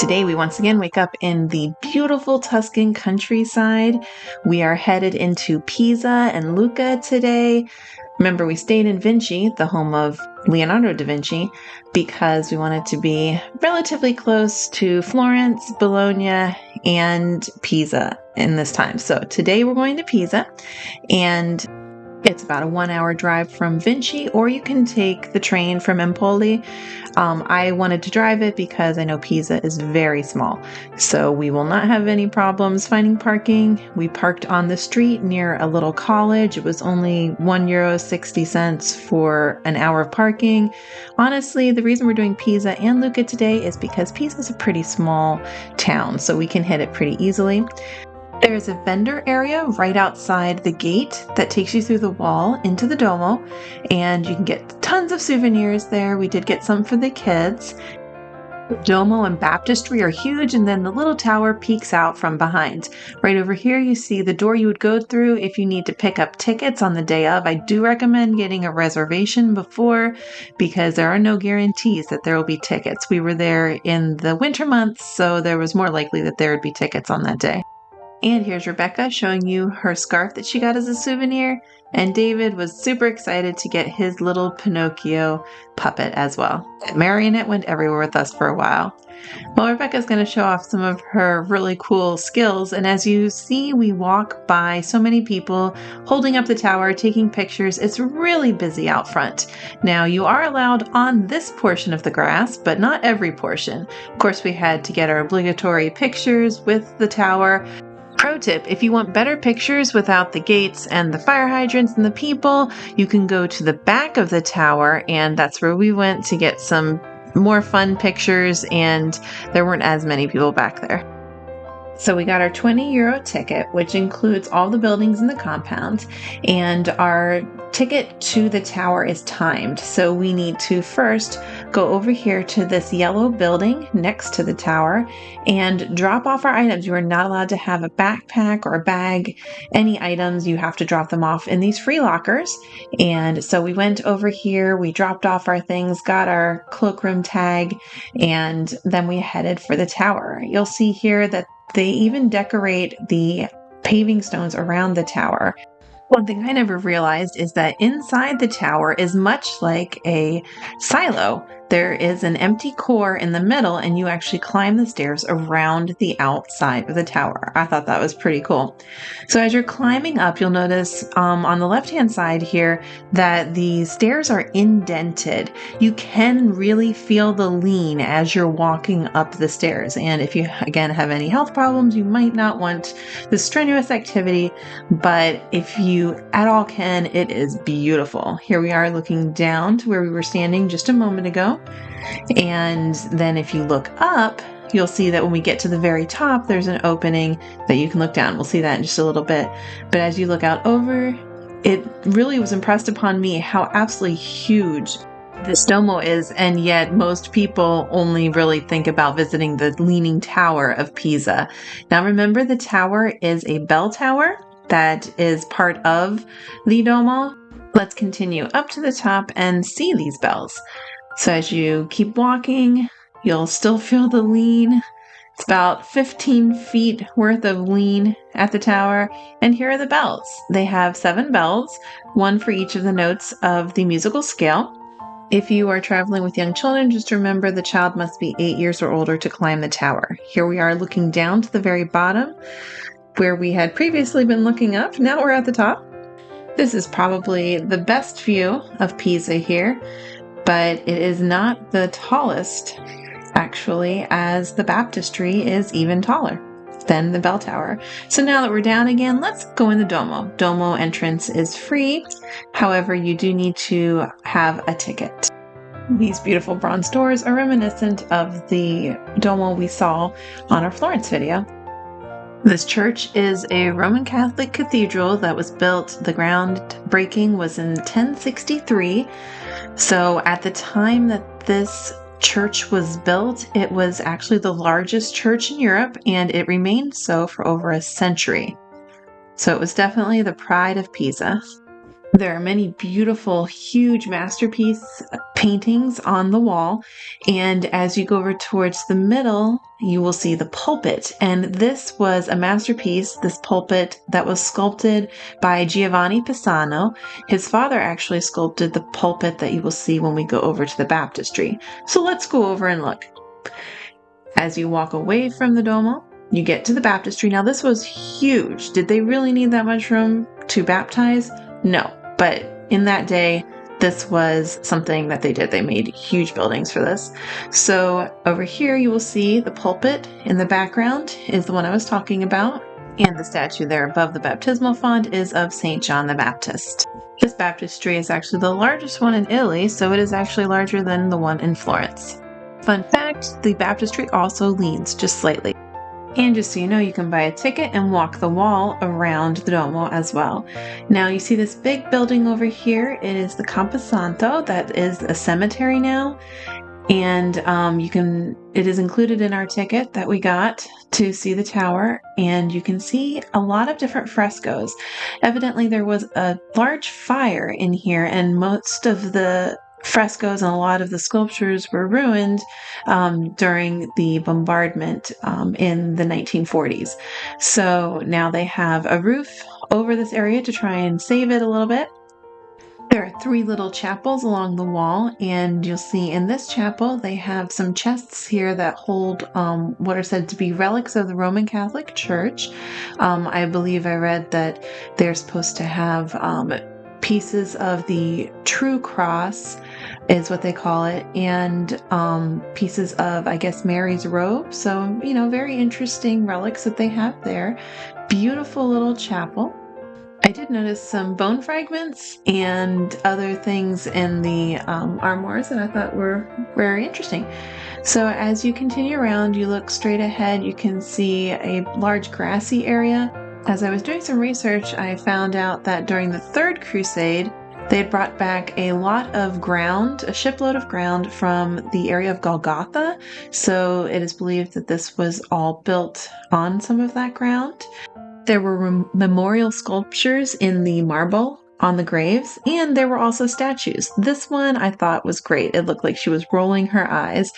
Today we once again wake up in the beautiful Tuscan countryside. We are headed into Pisa and Lucca today. Remember, we stayed in Vinci, the home of Leonardo da Vinci, because we wanted to be relatively close to Florence, Bologna, and Pisa in this time. So today we're going to Pisa, and it's about a 1-hour drive from Vinci, or you can take the train from Empoli. I wanted to drive it because I know Pisa is very small, so we will not have any problems finding parking. We parked on the street near a little college. It was only €1.60 for an hour of parking. Honestly, the reason we're doing Pisa and Lucca today is because Pisa is a pretty small town, so we can hit it pretty easily. There's a vendor area right outside the gate that takes you through the wall into the Duomo, and you can get tons of souvenirs there. We did get some for the kids. Duomo and Baptistry are huge, and then the little tower peeks out from behind. Right over here you see the door you would go through if you need to pick up tickets on the day of. I do recommend getting a reservation before, because there are no guarantees that there will be tickets. We were there in the winter months, so there was more likely that there would be tickets on that day. And here's Rebecca showing you her scarf that she got as a souvenir. And David was super excited to get his little Pinocchio puppet as well. Marionette went everywhere with us for a while. Well, Rebecca's going to show off some of her really cool skills. And as you see, we walk by so many people holding up the tower, taking pictures. It's really busy out front. Now, you are allowed on this portion of the grass, but not every portion. Of course, we had to get our obligatory pictures with the tower. Pro tip, if you want better pictures without the gates and the fire hydrants and the people, you can go to the back of the tower, and that's where we went to get some more fun pictures, and there weren't as many people back there. So we got our €20 ticket, which includes all the buildings in the compound, and our ticket to the tower is timed. So we need to first go over here to this yellow building next to the tower and drop off our items. You are not allowed to have a backpack or a bag, any items. You have to drop them off in these free lockers. And so we went over here, we dropped off our things, got our cloakroom tag, and then we headed for the tower. You'll see here that they even decorate the paving stones around the tower. One thing I never realized is that inside the tower is much like a silo. There is an empty core in the middle, and you actually climb the stairs around the outside of the tower. I thought that was pretty cool. So as you're climbing up, you'll notice on the left-hand side here that the stairs are indented. You can really feel the lean as you're walking up the stairs. And if you, again, have any health problems, you might not want this strenuous activity, but if you at all can, it is beautiful. Here we are looking down to where we were standing just a moment ago. And then if you look up, you'll see that when we get to the very top, there's an opening that you can look down. We'll see that in just a little bit. But as you look out over, it really was impressed upon me how absolutely huge this Duomo is, and yet most people only really think about visiting the Leaning Tower of Pisa. Now remember, the tower is a bell tower that is part of the Duomo. Let's continue up to the top and see these bells. So as you keep walking, you'll still feel the lean. It's about 15 feet worth of lean at the tower. And here are the bells. They have 7 bells, one for each of the notes of the musical scale. If you are traveling with young children, just remember the child must be 8 years or older to climb the tower. Here we are looking down to the very bottom, where we had previously been looking up. Now we're at the top. This is probably the best view of Pisa here, but it is not the tallest, actually, as the Baptistry is even taller than the bell tower. So now that we're down again, let's go in the Duomo. Duomo entrance is free. However, you do need to have a ticket. These beautiful bronze doors are reminiscent of the Duomo we saw on our Florence video. This church is a Roman Catholic cathedral that was built, the groundbreaking was in 1063. So at the time that this church was built, it was actually the largest church in Europe, and it remained so for over a century. So it was definitely the pride of Pisa. There are many beautiful, huge masterpiece paintings on the wall. And as you go over towards the middle, you will see the pulpit. And this was a masterpiece, this pulpit that was sculpted by Giovanni Pisano. His father actually sculpted the pulpit that you will see when we go over to the Baptistry. So let's go over and look. As you walk away from the Duomo, you get to the Baptistry. Now, this was huge. Did they really need that much room to baptize? No. But in that day, this was something that they did. They made huge buildings for this. So over here, you will see the pulpit in the background is the one I was talking about. And the statue there above the baptismal font is of St. John the Baptist. This baptistry is actually the largest one in Italy, so it is actually larger than the one in Florence. Fun fact, the baptistry also leans just slightly. And just so you know, you can buy a ticket and walk the wall around the Duomo as well. Now you see this big building over here. It is the Camposanto. That is a cemetery now. And it is included in our ticket that we got to see the tower. And you can see a lot of different frescoes. Evidently there was a large fire in here, and most of the frescoes and a lot of the sculptures were ruined during the bombardment in the 1940s. So now they have a roof over this area to try and save it a little bit. There are 3 little chapels along the wall, and you'll see in this chapel they have some chests here that hold what are said to be relics of the Roman Catholic Church. I believe I read that they're supposed to have pieces of the true cross, is what they call it, and pieces of, I guess, Mary's robe. So, very interesting relics that they have there. Beautiful little chapel. I did notice some bone fragments and other things in the armoires that I thought were very interesting. So as you continue around, you look straight ahead, you can see a large grassy area. As I was doing some research, I found out that during the Third Crusade, they had brought back a lot of ground, a shipload of ground from the area of Golgotha. So it is believed that this was all built on some of that ground. There were memorial sculptures in the marble on the graves, and there were also statues. This one I thought was great. It looked like she was rolling her eyes,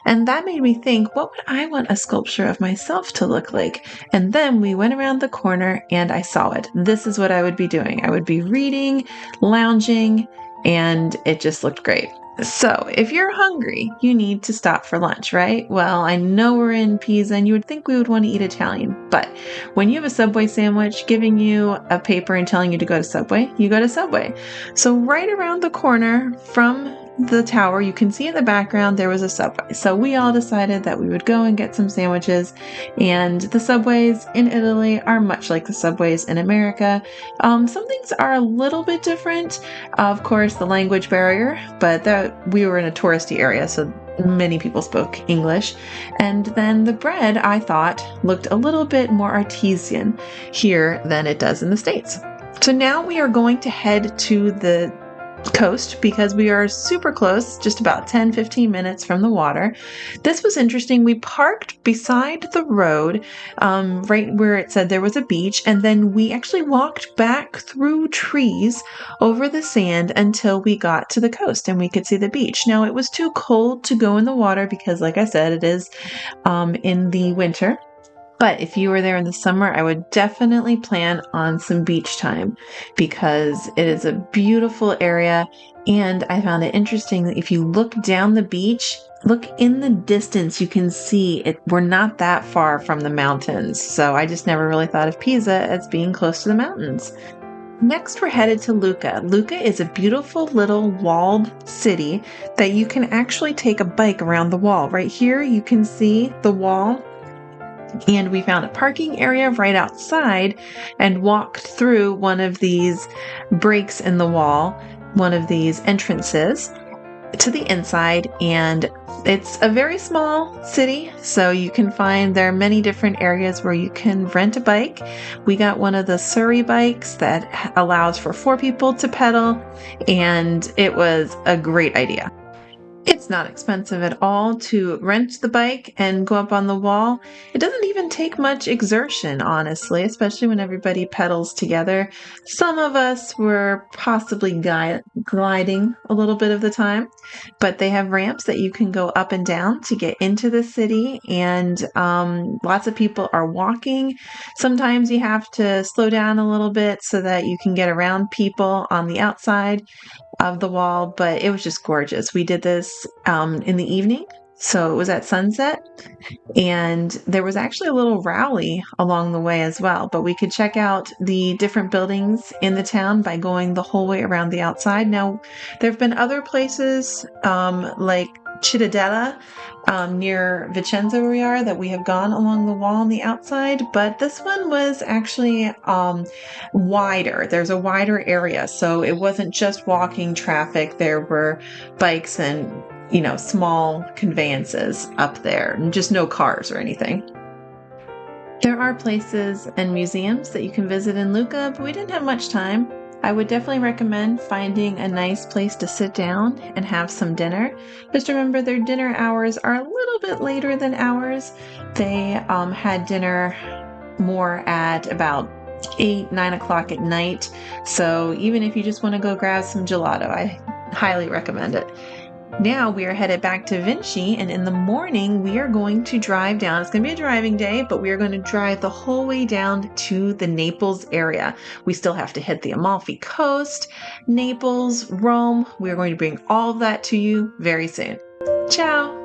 and that made me think, what would I want a sculpture of myself to look like? And then we went around the corner and I saw it. This is what I would be doing. I would be reading, lounging, and it just looked great. So, if you're hungry, you need to stop for lunch, right? Well, I know we're in Pisa and you would think we would want to eat Italian, but when you have a Subway sandwich giving you a paper and telling you to go to Subway, you go to Subway. So, right around the corner from the tower, you can see in the background there was a Subway. So we all decided that we would go and get some sandwiches, and the Subways in Italy are much like the Subways in America. Some things are a little bit different. Of course, the language barrier, but we were in a touristy area, so many people spoke English. And then the bread, I thought, looked a little bit more artisan here than it does in the States. So now we are going to head to the coast because we are super close, just about 10-15 minutes from the water. This was interesting. We parked beside the road, right where it said there was a beach, and then we actually walked back through trees over the sand until we got to the coast and we could see the beach. Now, it was too cold to go in the water because, like I said, it is in the winter. But if you were there in the summer, I would definitely plan on some beach time because it is a beautiful area. And I found it interesting that if you look down the beach, look in the distance, you can see it. We're not that far from the mountains. So I just never really thought of Pisa as being close to the mountains. Next, we're headed to Lucca. Lucca is a beautiful little walled city that you can actually take a bike around the wall. Right here, you can see the wall. And we found a parking area right outside and walked through one of these breaks in the wall, one of these entrances to the inside. And it's a very small city, so you can find there are many different areas where you can rent a bike. We got one of the Surrey bikes that allows for 4 people to pedal, and it was a great idea. It's It's not expensive at all to rent the bike and go up on the wall. It doesn't even take much exertion, honestly, especially when everybody pedals together. Some of us were possibly gliding a little bit of the time, but they have ramps that you can go up and down to get into the city, and lots of people are walking. Sometimes you have to slow down a little bit so that you can get around people on the outside of the wall, but it was just gorgeous. We did this in the evening, so it was at sunset, and there was actually a little rally along the way as well. But we could check out the different buildings in the town by going the whole way around the outside. Now, there have been other places like Cittadella near Vicenza where we are that we have gone along the wall on the outside, but this one was actually wider. There's a wider area, so it wasn't just walking traffic. There were bikes and small conveyances up there, and just no cars or anything. There are places and museums that you can visit in Lucca, but we didn't have much time. I would definitely recommend finding a nice place to sit down and have some dinner. Just remember their dinner hours are a little bit later than ours. They had dinner more at about 8, 9 o'clock at night. So even if you just want to go grab some gelato, I highly recommend it. Now we are headed back to Vinci, and in the morning we are going to drive down. It's going to be a driving day, but we are going to drive the whole way down to the Naples area. We still have to hit the Amalfi coast, Naples, Rome. We are going to bring all of that to you very soon. Ciao!